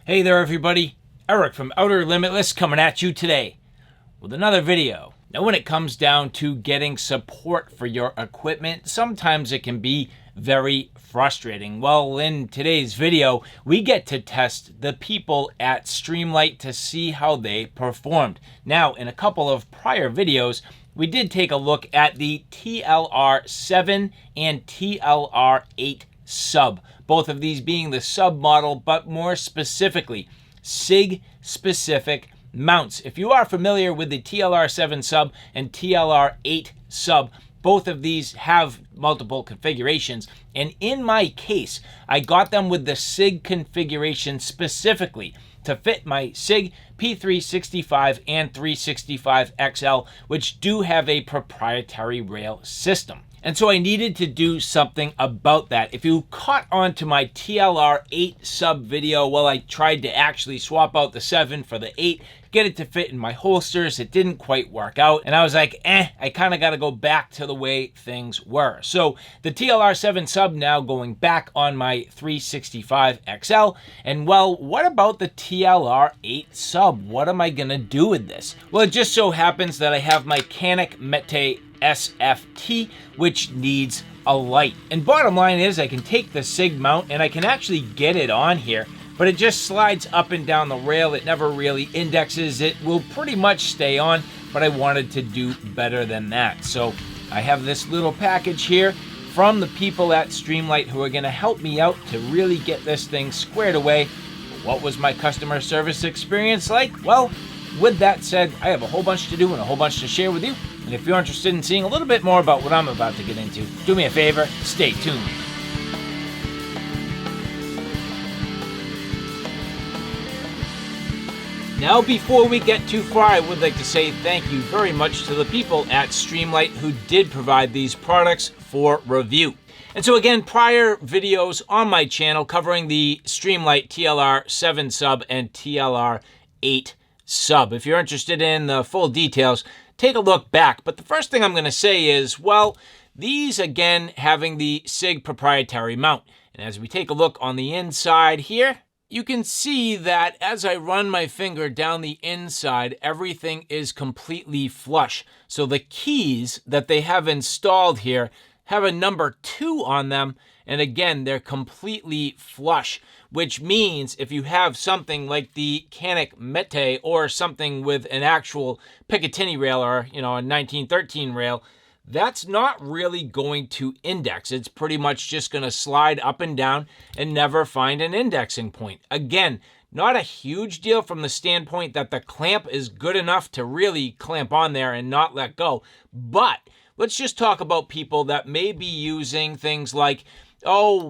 Hey there everybody, Eric from Outer Limitless coming at you today with another video. Now when it comes down to getting support for your equipment, sometimes it can be very frustrating. Well, in today's video, we get to test the people at Streamlight to see how they performed. Now, in a couple of prior videos, we did take a look at the TLR7 and TLR8 sub, both of these being the sub model, but more specifically, SIG specific mounts. If you are familiar with the TLR7 sub and TLR8 sub, both of these have multiple configurations, and in my case, I got them with the SIG configuration specifically to fit my SIG P365 and 365XL, which do have a proprietary rail system. And so I needed to do something about that. If you caught on to my TLR8 sub video, well, I tried to actually swap out the 7 for the 8, get it to fit in my holsters. It didn't quite work out. And I was like, I kind of got to go back to the way things were. So the TLR7 sub now going back on my 365XL. And well, what about the TLR8 sub? What am I going to do with this? Well, it just so happens that I have my Canik Mete SFT, which needs a light. And bottom line is I can take the SIG mount and I can actually get it on here, but it just slides up and down the rail. It never really indexes. It will pretty much stay on, but I wanted to do better than that. So I have this little package here from the people at Streamlight who are going to help me out to really get this thing squared away. What was my customer service experience like? Well, with that said, I have a whole bunch to do and a whole bunch to share with you. And if you're interested in seeing a little bit more about what I'm about to get into, do me a favor, stay tuned. Now, before we get too far, I would like to say thank you very much to the people at Streamlight who did provide these products for review. And so again, prior videos on my channel covering the Streamlight TLR7 sub and TLR8 sub. If you're interested in the full details, take a look back. But the first thing I'm going to say is, well, these again having the SIG proprietary mount. And as we take a look on the inside here, you can see that as I run my finger down the inside, everything is completely flush. So the keys that they have installed here have a number 2 on them. And again, they're completely flush, which means if you have something like the Canik Mete or something with an actual Picatinny rail or, a 1913 rail, that's not really going to index. It's pretty much just going to slide up and down and never find an indexing point. Again, not a huge deal from the standpoint that the clamp is good enough to really clamp on there and not let go. But let's just talk about people that may be using things like,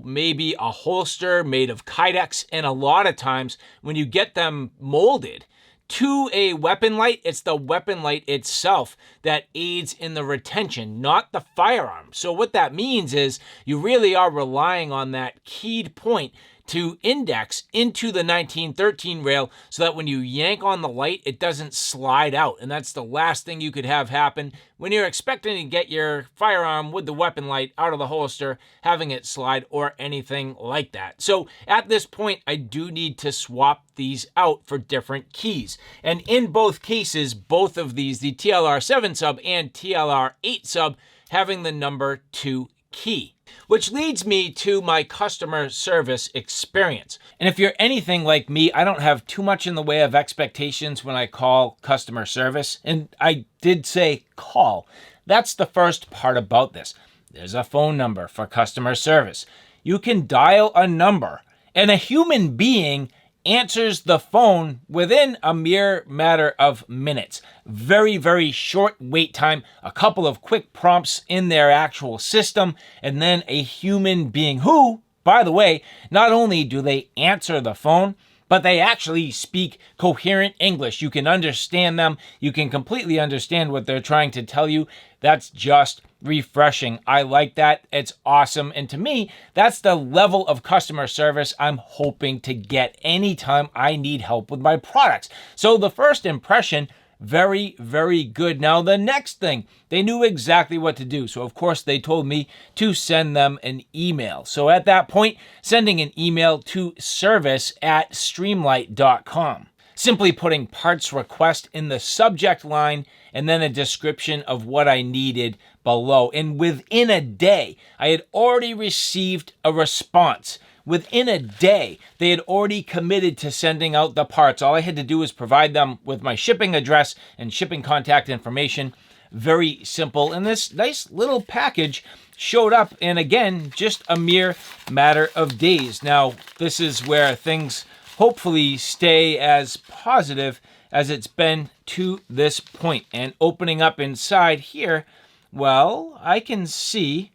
maybe a holster made of Kydex. And a lot of times when you get them molded to a weapon light, it's the weapon light itself that aids in the retention, not the firearm. So what that means is you really are relying on that keyed point to index into the 1913 rail so that when you yank on the light, it doesn't slide out. And that's the last thing you could have happen when you're expecting to get your firearm with the weapon light out of the holster, having it slide or anything like that. So at this point, I do need to swap these out for different keys. And in both cases, both of these, the TLR7 sub and TLR8 sub, having the number 2 key. Which leads me to my customer service experience. And if you're anything like me, I don't have too much in the way of expectations when I call customer service. And I did say call. That's the first part about this. There's a phone number for customer service. You can dial a number and a human being answers the phone within a mere matter of minutes. Very, very short wait time, a couple of quick prompts in their actual system, and then a human being who, by the way, not only do they answer the phone, but they actually speak coherent English. You can understand them. You can completely understand what they're trying to tell you. That's just refreshing. I like that. It's awesome. And to me, that's the level of customer service I'm hoping to get anytime I need help with my products. So the first impression, Very, very good. Now, the next thing, they knew exactly what to do. So, of course, they told me to send them an email. So, at that point, sending an email to service@streamlight.com. Simply putting parts request in the subject line and then a description of what I needed below. And within a day, I had already received a response. Within a day, they had already committed to sending out the parts. All I had to do was provide them with my shipping address and shipping contact information. Very simple. And this nice little package showed up in, again, just a mere matter of days. Now, this is where things hopefully stay as positive as it's been to this point. And opening up inside here, well, I can see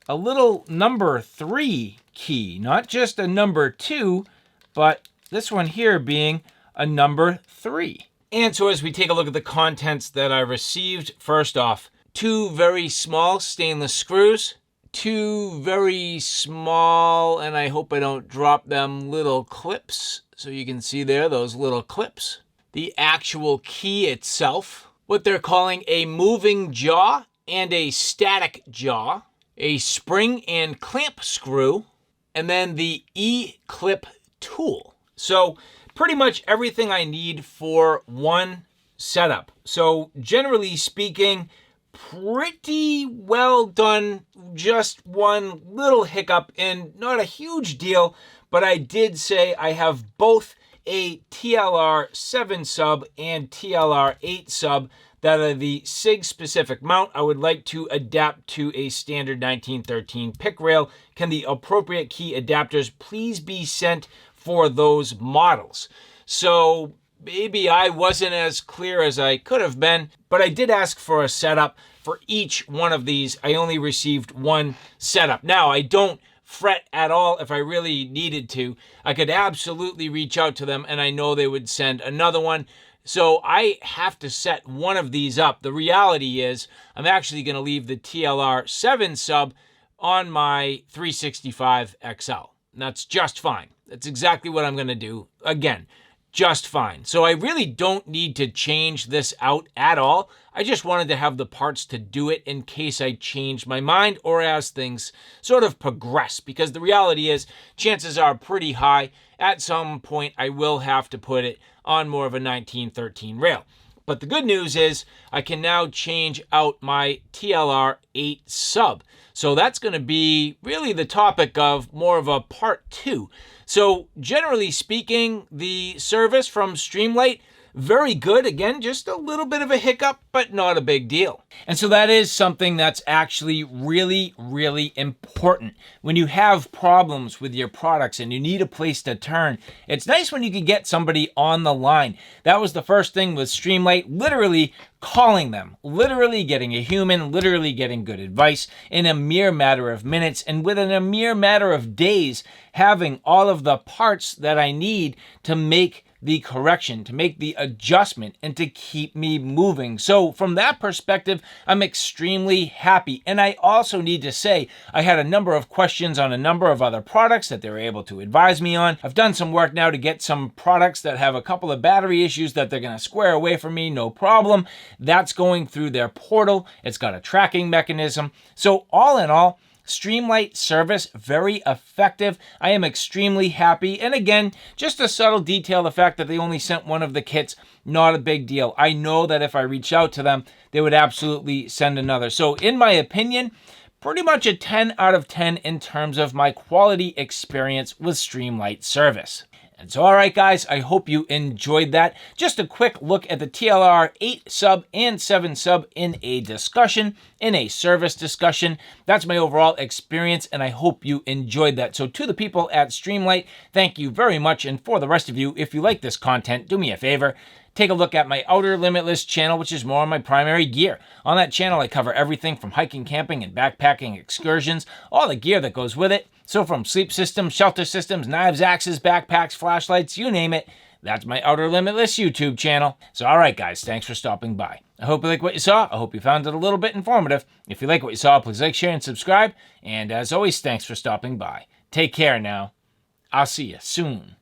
a little number 3 key, not just a number 2, but this one here being a number 3. And so as we take a look at the contents that I received, first off, 2 very small stainless screws, 2 very small, and I hope I don't drop them, little clips. So you can see there, those little clips. The actual key itself, what they're calling a moving jaw and a static jaw, a spring and clamp screw, and then the E-clip tool. So pretty much everything I need for one setup. So generally speaking, pretty well done. Just one little hiccup and not a huge deal, but I did say I have both a TLR 7 sub and TLR 8 sub that are the SIG specific mount. I would like to adapt to a standard 1913 pick rail. Can the appropriate key adapters please be sent for those models? So maybe I wasn't as clear as I could have been, but I did ask for a setup for each one of these. I only received one setup. Now, I don't fret at all. If I really needed to, I could absolutely reach out to them and I know they would send another one. So I have to set one of these up. The reality is I'm actually going to leave the TLR 7 sub on my 365 XL. And that's just fine. That's exactly what I'm going to do. Again, just fine. So I really don't need to change this out at all. I just wanted to have the parts to do it in case I changed my mind or as things sort of progress, because the reality is chances are pretty high at some point I will have to put it on more of a 1913 rail. But the good news is I can now change out my TLR 8 sub. So that's going to be really the topic of more of a part 2. So generally speaking, the service from Streamlight, very good. Again, just a little bit of a hiccup, but not a big deal. And so that is something that's actually really, really important. When you have problems with your products and you need a place to turn, it's nice when you can get somebody on the line. That was the first thing with Streamlight, literally calling them, literally getting a human, literally getting good advice in a mere matter of minutes, and within a mere matter of days, having all of the parts that I need to make the correction, to make the adjustment, and to keep me moving. So from that perspective, I'm extremely happy. And I also need to say, I had a number of questions on a number of other products that they were able to advise me on. I've done some work now to get some products that have a couple of battery issues that they're going to square away for me, no problem. That's going through their portal. It's got a tracking mechanism. So all in all, Streamlight service, very effective. I am extremely happy. And again, just a subtle detail, the fact that they only sent one of the kits, not a big deal. I know that if I reach out to them, they would absolutely send another. So in my opinion, pretty much a 10 out of 10 in terms of my quality experience with Streamlight service. And so, all right, guys, I hope you enjoyed that. Just a quick look at the TLR 8 sub and 7 sub in a discussion, in a service discussion. That's my overall experience, and I hope you enjoyed that. So to the people at Streamlight, thank you very much. And for the rest of you, if you like this content, do me a favor. Take a look at my Outer Limitless channel, which is more on my primary gear. On that channel, I cover everything from hiking, camping, and backpacking excursions, all the gear that goes with it. So from sleep systems, shelter systems, knives, axes, backpacks, flashlights, you name it, that's my Outer Limitless YouTube channel. So all right, guys, thanks for stopping by. I hope you like what you saw. I hope you found it a little bit informative. If you like what you saw, please like, share, and subscribe. And as always, thanks for stopping by. Take care now. I'll see you soon.